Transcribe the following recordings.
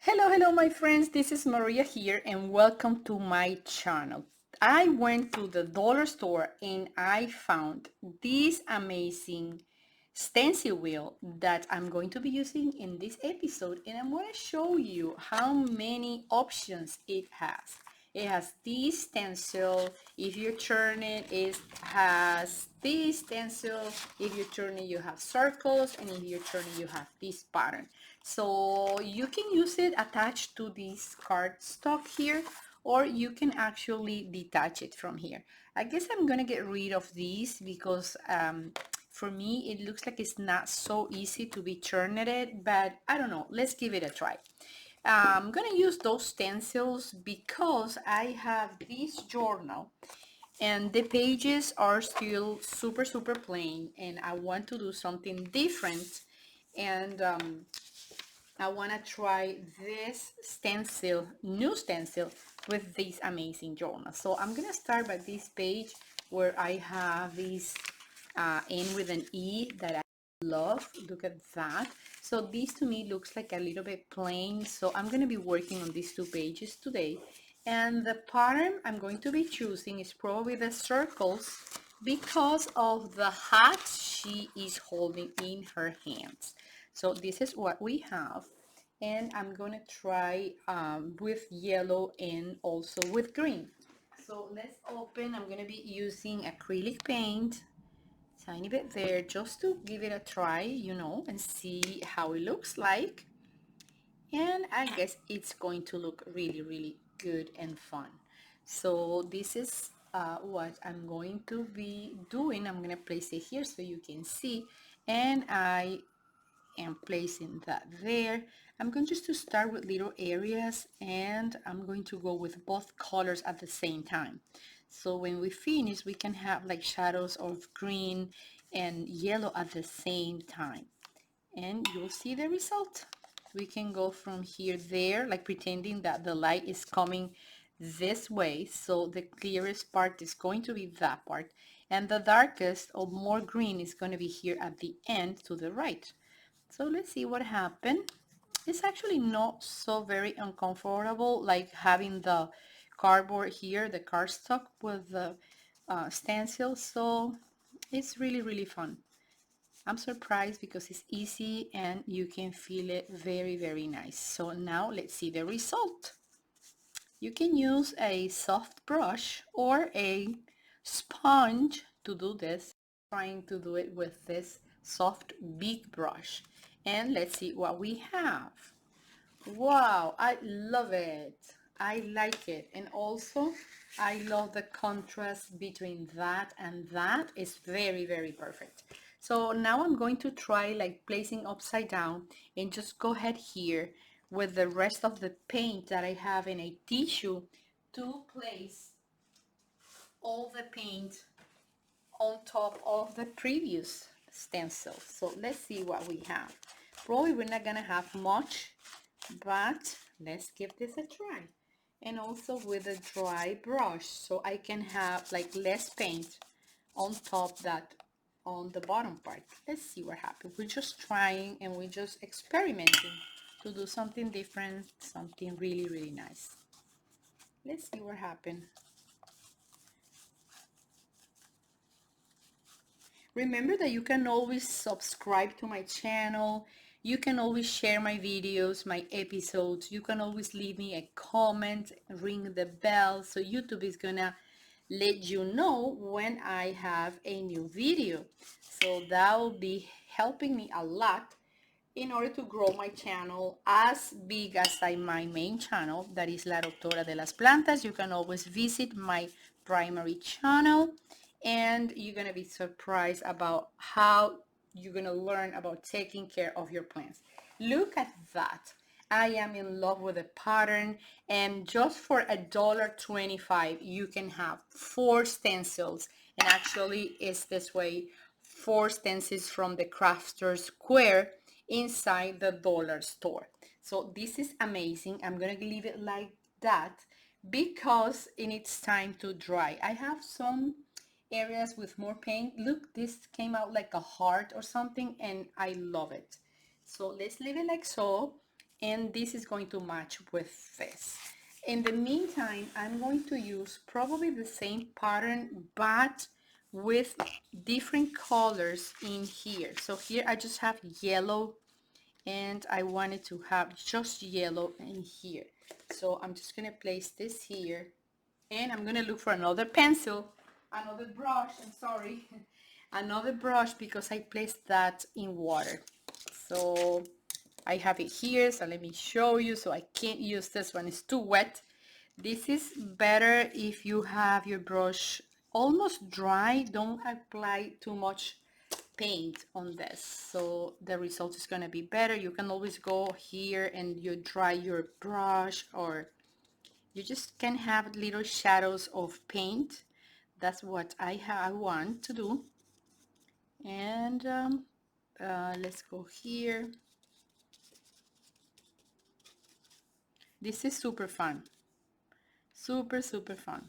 Hello my friends, this is Maria here and welcome to my channel. I went to the dollar store and I found this amazing stencil wheel that I'm going to be using in this episode, and I'm going to show you how many options it has. It has this stencil. If you turn it, it has this stencil. If you turn it, you have circles, and if you turn it, you have this pattern. So you can use it attached to this cardstock here, or you can actually detach it from here. I guess I'm gonna get rid of these because for me it looks like it's not so easy to be turned it, but I don't know, let's give it a try. I'm gonna use those stencils because I have this journal and the pages are still super plain, and I want to do something different, and I want to try this stencil, new stencil, with this amazing journal. So I'm gonna start by this page where I have this N with an E that I love. Look at that. So this to me looks like a little bit plain, so I'm gonna be working on these two pages today. And the pattern I'm going to be choosing is probably the circles because of the hat she is holding in her hands. So this is what we have, and I'm gonna try with yellow and also with green. So let's open. I'm gonna be using acrylic paint, tiny bit there, just to give it a try, and see how it looks like. And I guess it's going to look really good and fun. So this is what I'm going to be doing. I'm gonna place it here so you can see, and I am placing that there. I'm going just to start with little areas, and I'm going to go with both colors at the same time. So when we finish, we can have like shadows of green and yellow at the same time, and you'll see the result. We can go from here there, like pretending that the light is coming this way, so the clearest part is going to be that part, and the darkest or more green is going to be here at the end to the right. So let's see what happened. It's actually not so very uncomfortable, like having the cardboard here, the cardstock with the stencil. So it's really fun. I'm surprised because it's easy and you can feel it very nice. So now let's see the result. You can use a soft brush or a sponge to do this. I'm trying to do it with this soft big brush. And let's see what we have. Wow, I love it. I like it. And also, I love the contrast between that and that. It's very perfect. So now I'm going to try like placing upside down and just go ahead here with the rest of the paint that I have in a tissue to place all the paint on top of the previous stencil. So let's see what we have. Probably we're not gonna have much, but let's give this a try. And also with a dry brush, so I can have like less paint on top that on the bottom part. Let's see what happens. We're just trying and we're just experimenting to do something different, something really nice. Let's see what happens. Remember that you can always subscribe to my channel. You can always share my videos, my episodes. You can always leave me a comment, ring the bell, so YouTube is gonna let you know when I have a new video. So that will be helping me a lot in order to grow my channel as big as my main channel, that is La Doctora de las Plantas. You can always visit my primary channel and you're gonna be surprised about how you're gonna learn about taking care of your plants. Look at that. I am in love with the pattern, and just for $1.25 you can have 4 stencils, and actually it's this way, 4 stencils from the Crafter Square inside the dollar store. So this is amazing. I'm gonna leave it like that because it needs time to dry. I have some areas with more paint. Look, this came out like a heart or something, and I love it. So let's leave it like so, and this is going to match with this. In the meantime, I'm going to use probably the same pattern but with different colors in here. So here I just have yellow, and I wanted to have just yellow in here. So I'm just gonna place this here, and I'm gonna look for another pencil, another brush, I'm sorry, another brush, because I placed that in water. So I have it here, so let me show you. So I can't use this one, it's too wet. This is better if you have your brush almost dry. Don't apply too much paint on this, so the result is going to be better. You can always go here and you dry your brush, or you just can have little shadows of paint. That's what I want to do. And let's go here. This is super fun, super fun.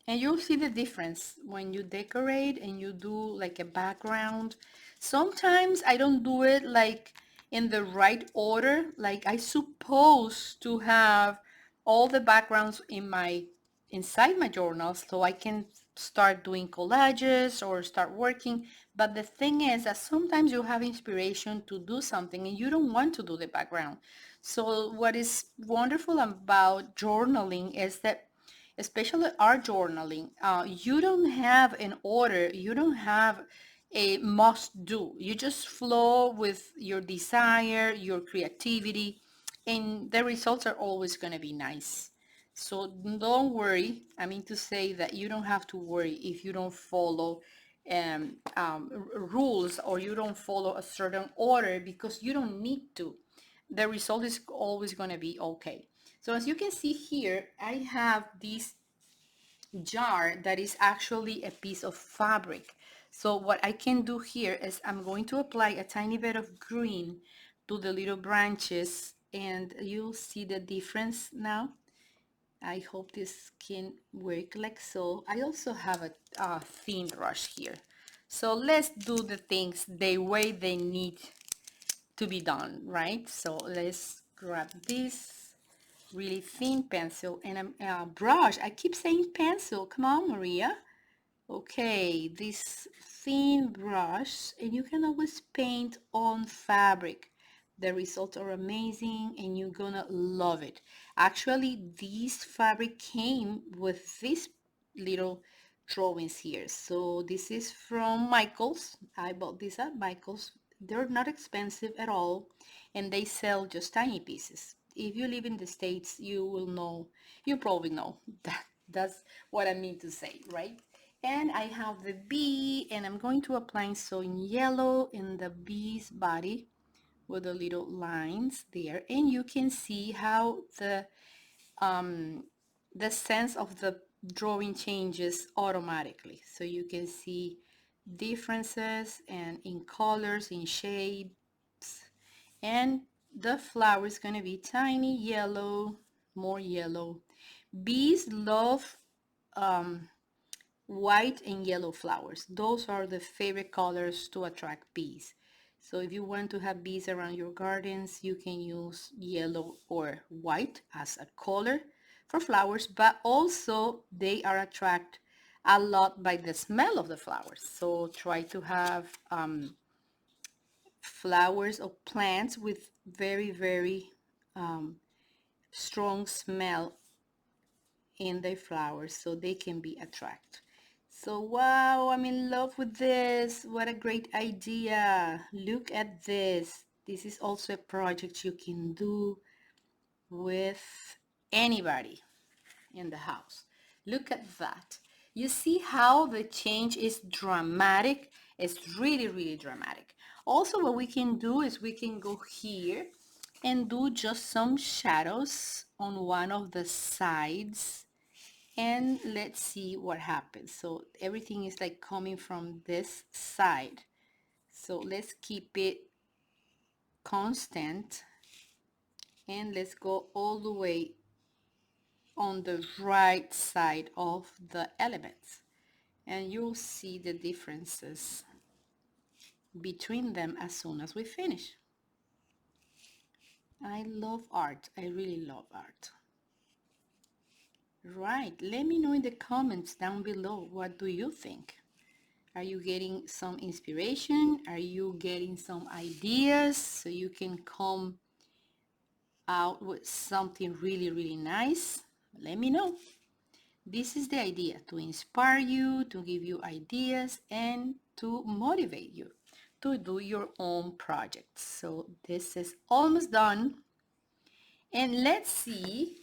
And you'll see the difference when you decorate and you do like a background. Sometimes I don't do it like in the right order. Like I supposed to have all the backgrounds in my inside my journal so I can start doing collages or start working. But the thing is that sometimes you have inspiration to do something and you don't want to do the background. So what is wonderful about journaling is that, especially art journaling, you don't have an order, you don't have a must do. You just flow with your desire, your creativity, and the results are always going to be nice. So don't worry. I mean to say that you don't have to worry if you don't follow rules, or you don't follow a certain order, because you don't need to. The result is always going to be okay. So as you can see here, I have this jar that is actually a piece of fabric. So what I can do here is I'm going to apply a tiny bit of green to the little branches, and you'll see the difference now. I hope this can work like so. I also have a thin brush here. So let's do the things the way they need to be done, right? So let's grab this really thin pencil and a brush. I keep saying pencil. Come on, Maria. Okay, this thin brush, and you can always paint on fabric. The results are amazing and you're gonna love it. Actually, this fabric came with these little drawings here. So this is from Michael's. I bought this at Michael's. They're not expensive at all, and they sell just tiny pieces. If you live in the States, you will know, you probably know that that's what I mean to say, right? And I have the bee, and I'm going to apply some yellow in the bee's body with the little lines there, and you can see how um, the sense of the drawing changes automatically. So you can see differences and in colors, in shades, and the flower is going to be tiny yellow, more yellow. Bees love um, white and yellow flowers. Those are the favorite colors to attract bees. So if you want to have bees around your gardens, you can use yellow or white as a color for flowers, but also they are attracted a lot by the smell of the flowers. So try to have flowers or plants with very um, strong smell in their flowers, so they can be attracted. So wow, I'm in love with this. What a great idea. Look at this. This is also a project you can do with anybody in the house. Look at that. You see how the change is dramatic? It's really dramatic. Also, what we can do is we can go here and do just some shadows on one of the sides, and let's see what happens. So everything is like coming from this side. So let's keep it constant, and let's go all the way on the right side of the elements. and you'll see the differences between them as soon as we finish. I love art. I really love art. Right, let me know in the comments down below, what do you think? Are you getting some inspiration? Are you getting some ideas so you can come out with something really, really nice? Let me know. This is the idea, to inspire you, to give you ideas, and to motivate you to do your own projects. So this is almost done. And let's see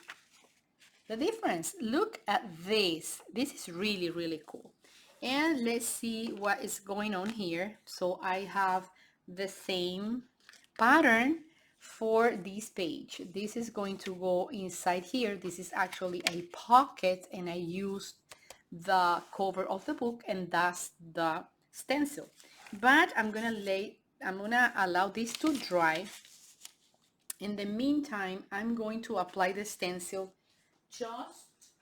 the difference. Look at this. This is really, really cool. And let's see what is going on here. So I have the same pattern for this page. This is going to go inside here. This is actually a pocket, and I used the cover of the book, and that's the stencil. But I'm gonna allow this to dry. In the meantime, I'm going to apply the stencil just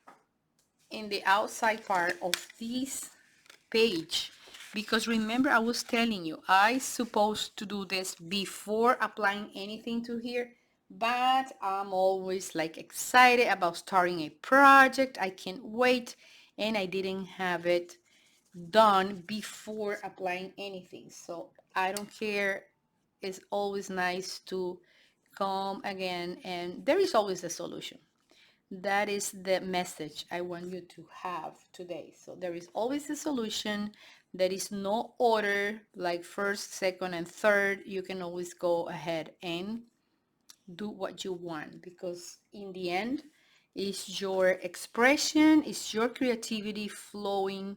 in the outside part of this page, because remember I was telling you I supposed to do this before applying anything to here, but I'm always like excited about starting a project. I can't wait, and I didn't have it done before applying anything. So I don't care, it's always nice to come again, and there is always a solution. That is the message I want you to have today. So there is always a solution. There is no order like first, second, and third. You can always go ahead and do what you want, because in the end, it's your expression, it's your creativity flowing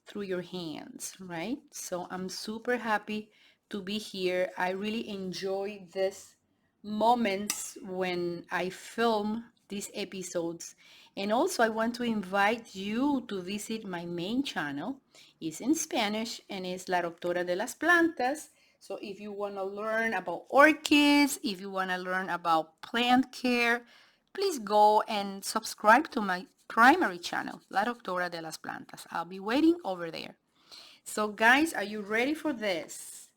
through your hands, right? So I'm super happy to be here. I really enjoy this moments when I film these episodes. And also I want to invite you to visit my main channel. It's in Spanish and it's La Doctora de las Plantas. So if you want to learn about orchids, if you want to learn about plant care, please go and subscribe to my primary channel, La Doctora de las Plantas. I'll be waiting over there. So guys, are you ready for this?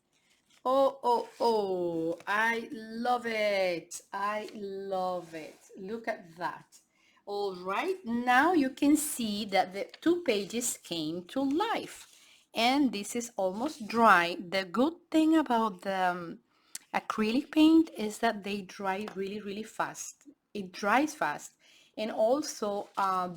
Oh, oh, oh, I love it. I love it. Look at that. All right, now you can see that the two pages came to life. And this is almost dry. The good thing about the acrylic paint is that they dry really, really fast. It dries fast. And also,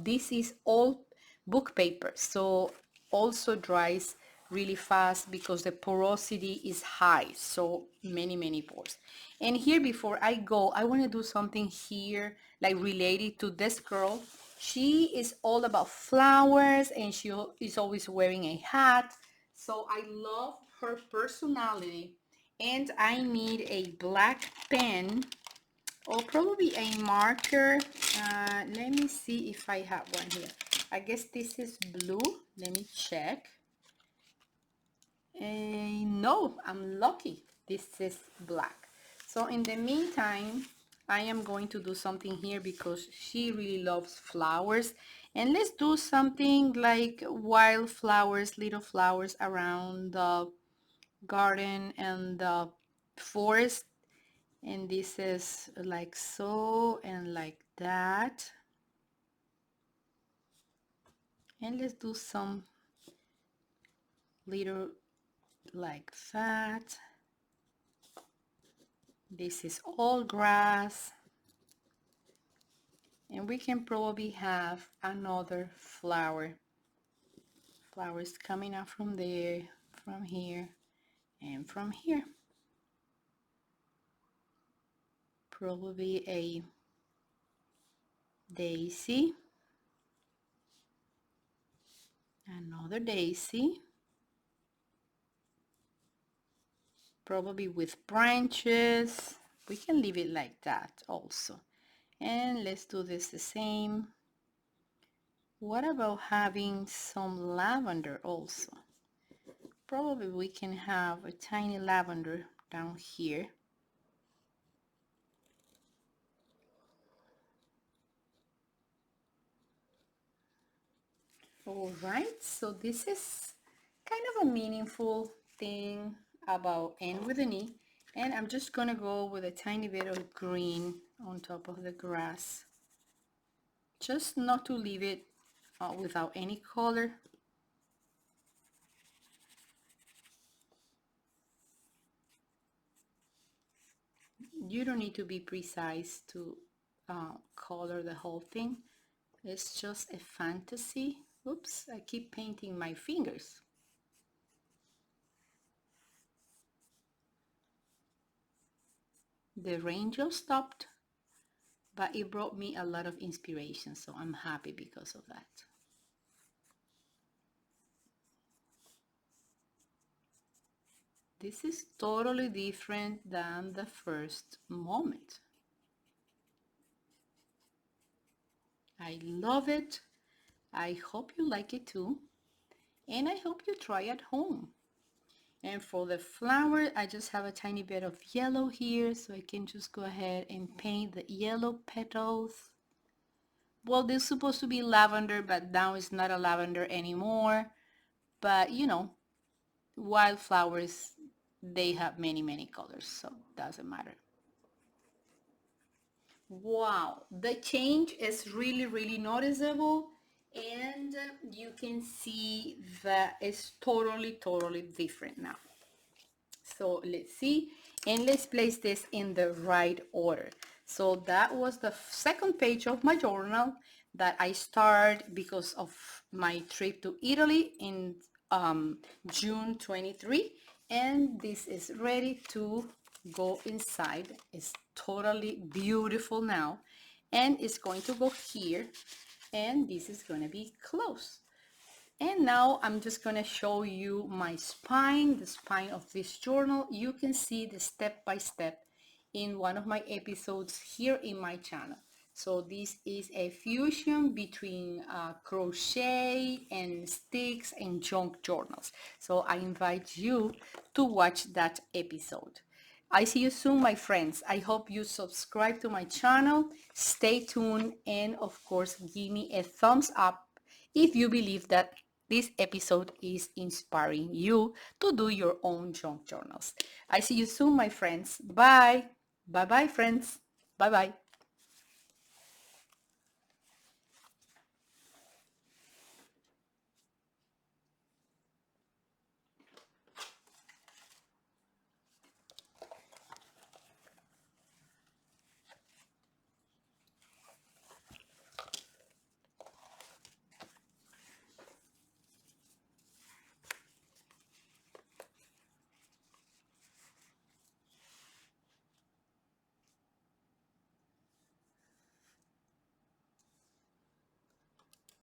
this is all book paper, so also dries really fast because the porosity is high, so many pores. And here, before I go, I want to do something here like related to this girl. She is all about flowers, and she is always wearing a hat, so I love her personality. And I need a black pen, or probably a marker. Let me see if I have one here. I guess this is blue. Let me check. No, I'm lucky. This is black. So in the meantime, I am going to do something here because she really loves flowers. And let's do something like wild flowers, little flowers around the garden and the forest. And this is like so and like that. And let's do some little like that. This is all grass, and we can probably have another flowers coming out from there, from here, and from here. Probably a daisy, another daisy, probably with branches. We can leave it like that also. And let's do this the same. What about having some lavender also? Probably we can have a tiny lavender down here. All right, so this is kind of a meaningful thing about end with an E. And I'm just gonna go with a tiny bit of green on top of the grass. Just not to leave it without any color. You don't need to be precise to color the whole thing. It's just a fantasy. Oops, I keep painting my fingers. The rain just stopped, but it brought me a lot of inspiration, so I'm happy because of that. This is totally different than the first moment. I love it. I hope you like it too, and I hope you try at home. And for the flower, I just have a tiny bit of yellow here, so I can just go ahead and paint the yellow petals. Well, this is supposed to be lavender, but now it's not a lavender anymore. But you know, wildflowers, they have many, many colors, so doesn't matter. Wow, the change is really, really noticeable, and you can see that it's totally, totally different now. So let's see, and let's place this in the right order. So that was the second page of my journal that I started because of my trip to Italy in June 23, and this is ready to go inside. It's totally beautiful now, and it's going to go here, and this is going to be closed. And now I'm just going to show you my spine, the spine of this journal. You can see the step by step in one of my episodes here in my channel. So this is a fusion between crochet and sticks and junk journals. So I invite you to watch that episode. I see you soon, my friends. I hope you subscribe to my channel, stay tuned, and of course, give me a thumbs up if you believe that this episode is inspiring you to do your own junk journals. I see you soon, my friends. Bye. Bye-bye, friends. Bye-bye.